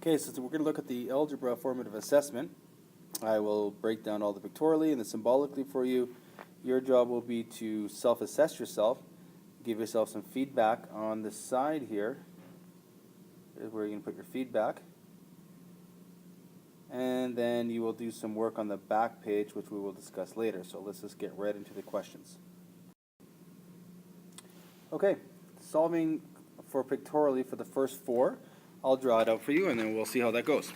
Okay, so we're going to look at the algebra formative assessment. I will break down all the pictorially and the symbolically for you. Your job will be to self-assess yourself, give yourself some feedback on the side here. Is where you're going to put your feedback. And then you will do some work on the back page, which we will discuss later. So let's just get right into the questions. Okay, solving for pictorially for the first four. I'll draw it out for you and then we'll see how that goes.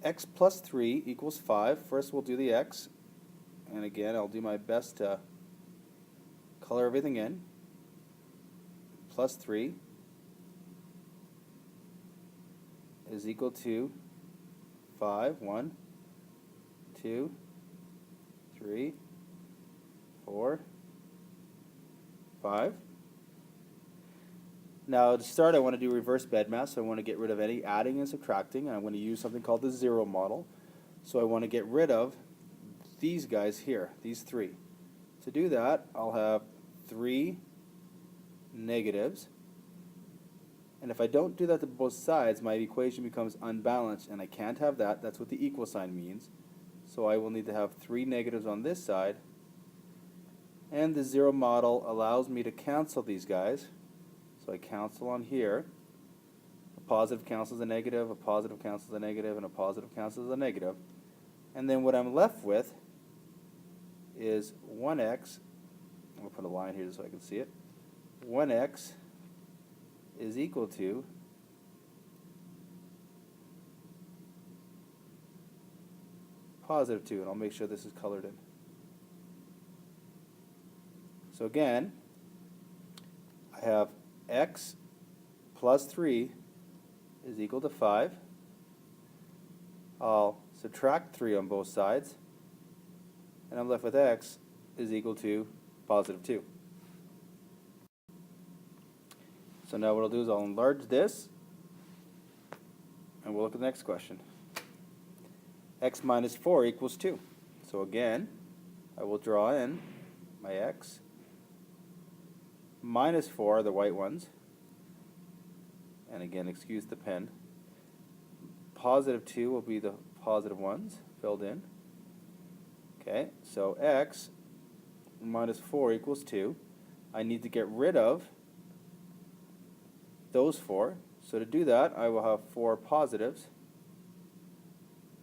X plus 3 equals 5. First we'll do the x. And again, I'll do my best to color everything in. Plus 3 is equal to 5. 1, 2, 3, 4, 5. Now to start, I want to do reverse bedmath, so I want to get rid of any adding and subtracting, and I'm going to use something called the zero model. So I want to get rid of these guys here, these three. To do that, I'll have 3 negatives, and if I don't do that to both sides, my equation becomes unbalanced, and I can't have that. That's what the equal sign means. So I will need to have 3 negatives on this side, and the zero model allows me to cancel these guys. So I cancel on here. A positive cancels a negative, a positive cancels a negative, and a positive cancels a negative. And then what I'm left with is 1x. I'll put a line here so I can see it. 1x is equal to positive 2. And I'll make sure this is colored in. So again, I have x plus 3 is equal to 5. I'll subtract 3 on both sides, and I'm left with x is equal to positive 2. So now what I'll do is I'll enlarge this, and we'll look at the next question. X minus 4 equals 2. So again, I will draw in my x. Minus 4 are the white ones, and again, excuse the pen. Positive 2 will be the positive ones filled in. Okay, so x minus 4 equals 2. I need to get rid of those 4. So to do that, I will have 4 positives,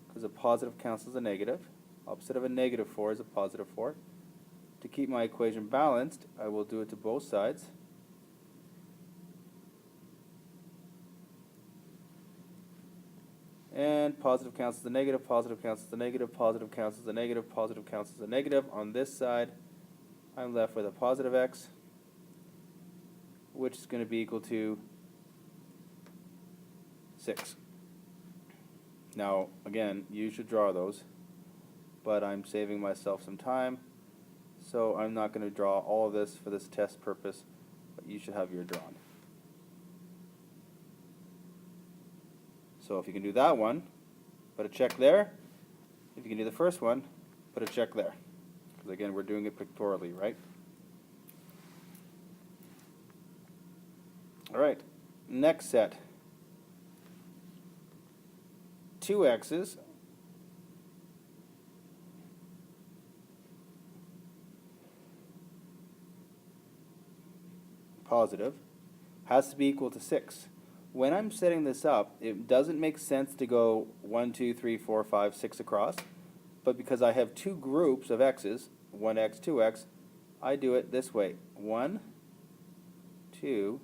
because a positive cancels a negative. Opposite of a negative 4 is a positive 4. To keep my equation balanced, I will do it to both sides. And positive cancels the negative, positive cancels the negative, positive cancels the negative, positive cancels the negative. On this side, I'm left with a positive x, which is going to be equal to 6. Now, again, you should draw those, but I'm saving myself some time. So I'm not going to draw all of this for this test purpose, but you should have your drawn. So if you can do that one, put a check there. If you can do the first one, put a check there. Because again, we're doing it pictorially, right? Alright, next set. 2 x's positive has to be equal to 6. When I'm setting this up, it doesn't make sense to go 1, 2, 3, 4, 5, 6 across, but because I have 2 groups of x's, 1x, 2x, I do it this way. 1, 2,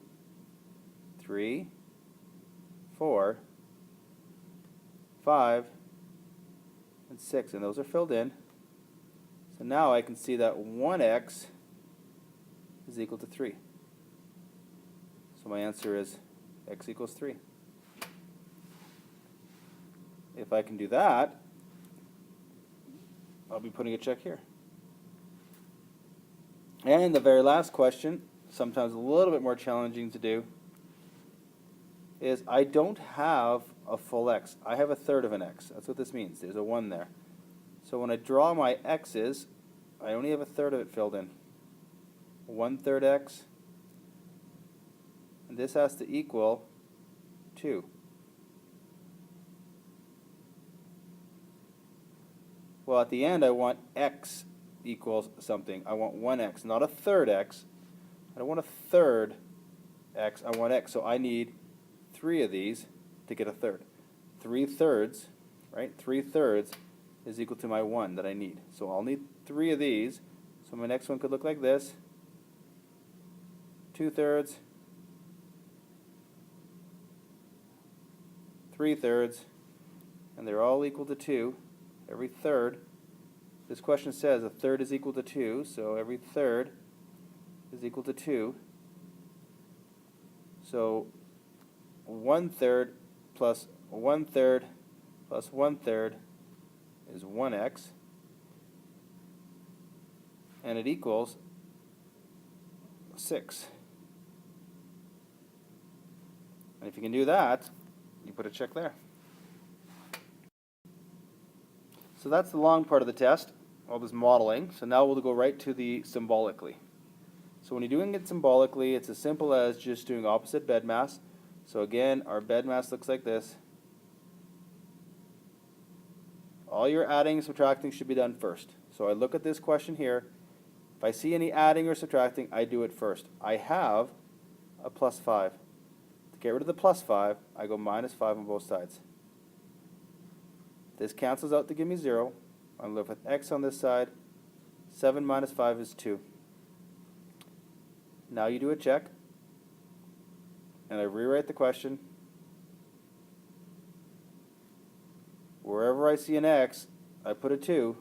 3, 4, 5, and 6, and those are filled in. So now I can see that 1x is equal to 3. So my answer is x equals 3. If I can do that, I'll be putting a check here. And the very last question, sometimes a little bit more challenging to do, is I don't have a full x. I have a third of an x. That's what this means. There's a 1 there. So when I draw my x's, I only have a third of it filled in. 1/3 x, and this has to equal 2. Well, at the end, I want x equals something. I want 1x, not a third x. I don't want a third x, I want x. So I need 3 of these to get a third. 3/3, right? 3/3 is equal to my 1 that I need. So I'll need 3 of these. So my next one could look like this. 2/3, 3/3, and they're all equal to 2. Every third. This question says a third is equal to 2, so every third is equal to 2. So 1/3 plus 1/3 plus 1/3 is 1x, and it equals 6. And if you can do that, you put a check there. So that's the long part of the test, all this modeling. So now we'll go right to the symbolically. So when you're doing it symbolically, it's as simple as just doing opposite bed mass. So again, our bed mass looks like this. All your adding and subtracting should be done first. So I look at this question here. If I see any adding or subtracting, I do it first. I have a +5. To get rid of the +5, I go -5 on both sides. This cancels out to give me 0. I'm left with x on this side. 7 minus 5 is 2. Now you do a check, and I rewrite the question. Wherever I see an x, I put a 2.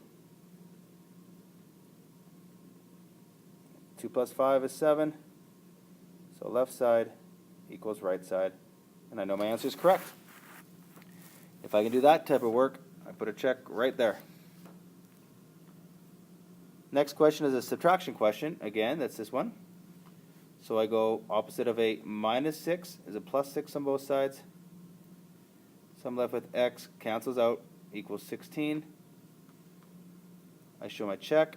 2 plus 5 is 7. So left side equals right side. And I know my answer is correct. If I can do that type of work, I put a check right there. Next question is a subtraction question. Again, that's this one. So I go opposite of a -6 is a +6 on both sides. So I'm left with x cancels out equals 16. I show my check.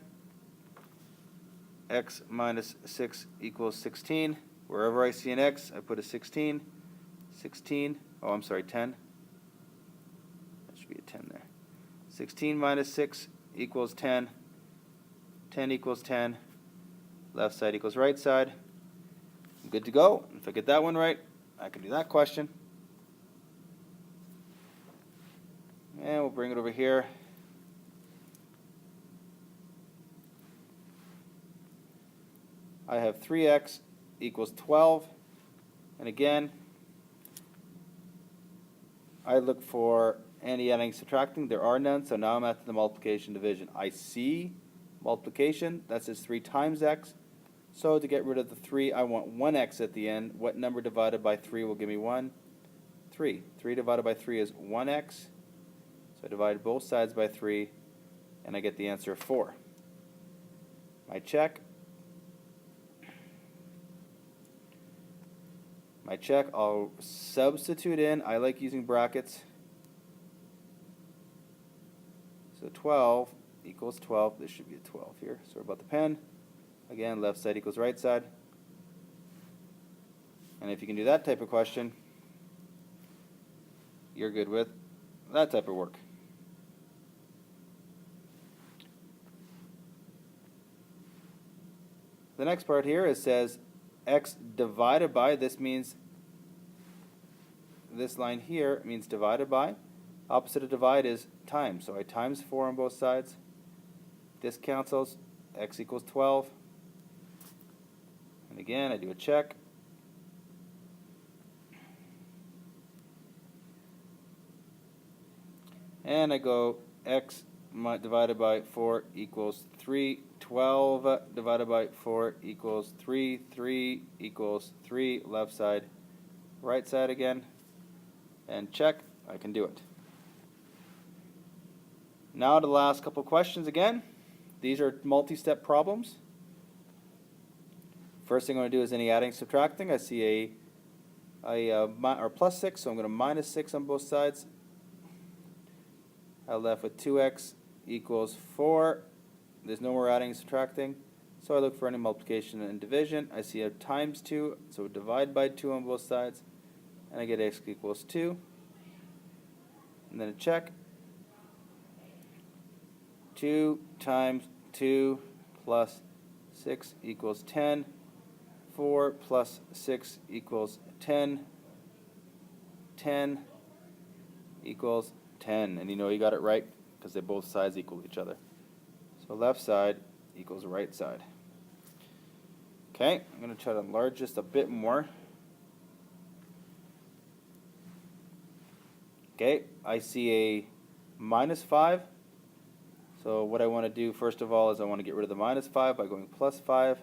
X minus 6 equals 16. Wherever I see an x, I put a 16. 16, oh I'm sorry, 10. That should be a 10 there. 16 minus 6 equals 10. 10 equals 10. Left side equals right side. I'm good to go. If I get that one right, I can do that question. And we'll bring it over here. I have 3x equals 12. And again, I look for any adding, subtracting. There are none, so now I'm at the multiplication division. I see multiplication. That says 3 times x. So to get rid of the 3, I want 1x at the end. What number divided by 3 will give me 1? 3. 3 divided by 3 is 1x. So I divide both sides by 3, and I get the answer of 4. My check. My check, I'll substitute in. I like using brackets. So 12 equals 12. This should be a 12 here. Sorry about the pen. Again, left side equals right side. And if you can do that type of question, you're good with that type of work. The next part here, it says x divided by, this means this line here means divided by. Opposite of divide is times. So I times 4 on both sides. This cancels. X equals 12. And again, I do a check. And I go x divided by 4 equals 3. 12 divided by 4 equals 3. 3 equals 3. Left side, right side again. And check. I can do it. Now to the last couple questions again. These are multi-step problems. First thing I'm going to do is any adding, subtracting. I see or +6, so I'm going to -6 on both sides. I'm left with 2x equals 4. There's no more adding and subtracting. So I look for any multiplication and division. I see a times 2, so divide by 2 on both sides, and I get x equals 2. And then a check. 2 times 2 plus 6 equals 10. 4 plus 6 equals 10. 10 equals 10. And you know you got it right because they both sides equal each other. So left side equals right side. Okay, I'm going to try to enlarge this a bit more. Okay, I see a minus 5. So what I want to do first of all is I want to get rid of the minus 5 by going plus 5.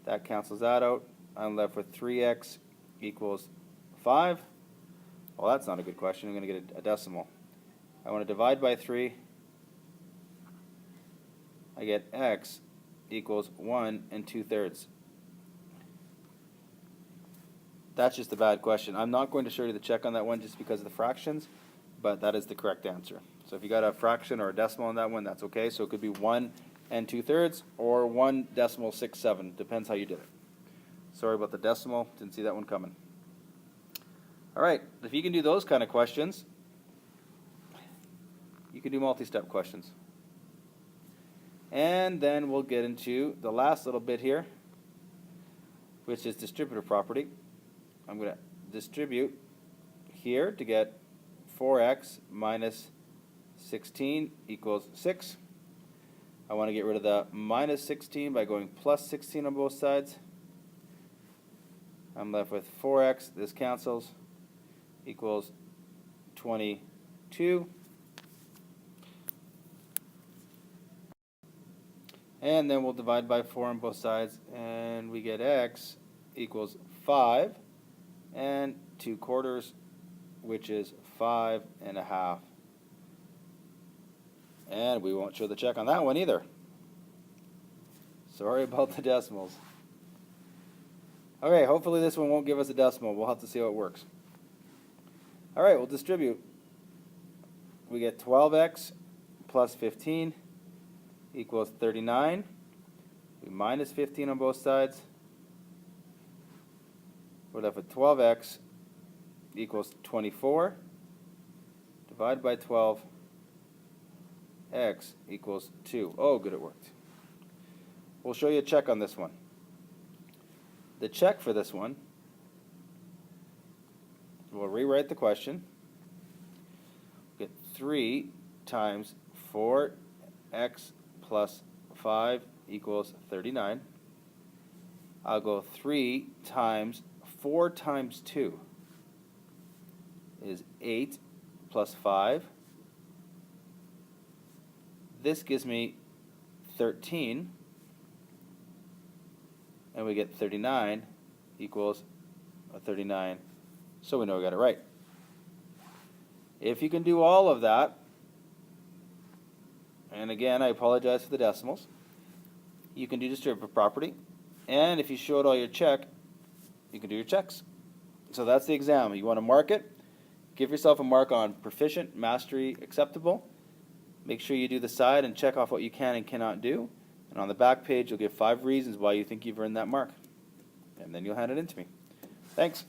That cancels that out. I'm left with 3x equals 5. Well, that's not a good question. I'm going to get a decimal. I want to divide by 3. I get x equals 1 2/3. That's just a bad question. I'm not going to show you the check on that one just because of the fractions, but that is the correct answer. So if you got a fraction or a decimal on that one, that's okay. So it could be 1 2/3 or 1.67. Depends how you did it. Sorry about the decimal. Didn't see that one coming. All right. If you can do those kind of questions, you can do multi-step questions. And then we'll get into the last little bit here, which is distributive property. I'm going to distribute here to get 4x minus 16 equals 6. I want to get rid of the minus 16 by going plus 16 on both sides. I'm left with 4x, this cancels, equals 22. And then we'll divide by 4 on both sides, and we get x equals 5 2/4, which is 5 1/2. And we won't show the check on that one either. Sorry about the decimals. Okay, hopefully this one won't give us a decimal. We'll have to see how it works. All right, we'll distribute. We get 12x plus 15 equals 39. We minus 15 on both sides. We're left with 12x equals 24. Divide by 12. X equals 2. Oh, good, it worked. We'll show you a check on this one. The check for this one, we'll rewrite the question. Get 3 times 4x plus 5 equals 39. I'll go 3 times 4 times 2 is 8 plus 5. This gives me 13, and we get 39 equals 39, so we know we got it right. If you can do all of that, and again, I apologize for the decimals, you can do distributive property, and if you showed all your check, you can do your checks. So that's the exam. You want to mark it, give yourself a mark on proficient, mastery, acceptable. Make sure you do the side and check off what you can and cannot do. And on the back page, you'll give 5 reasons why you think you've earned that mark. And then you'll hand it in to me. Thanks.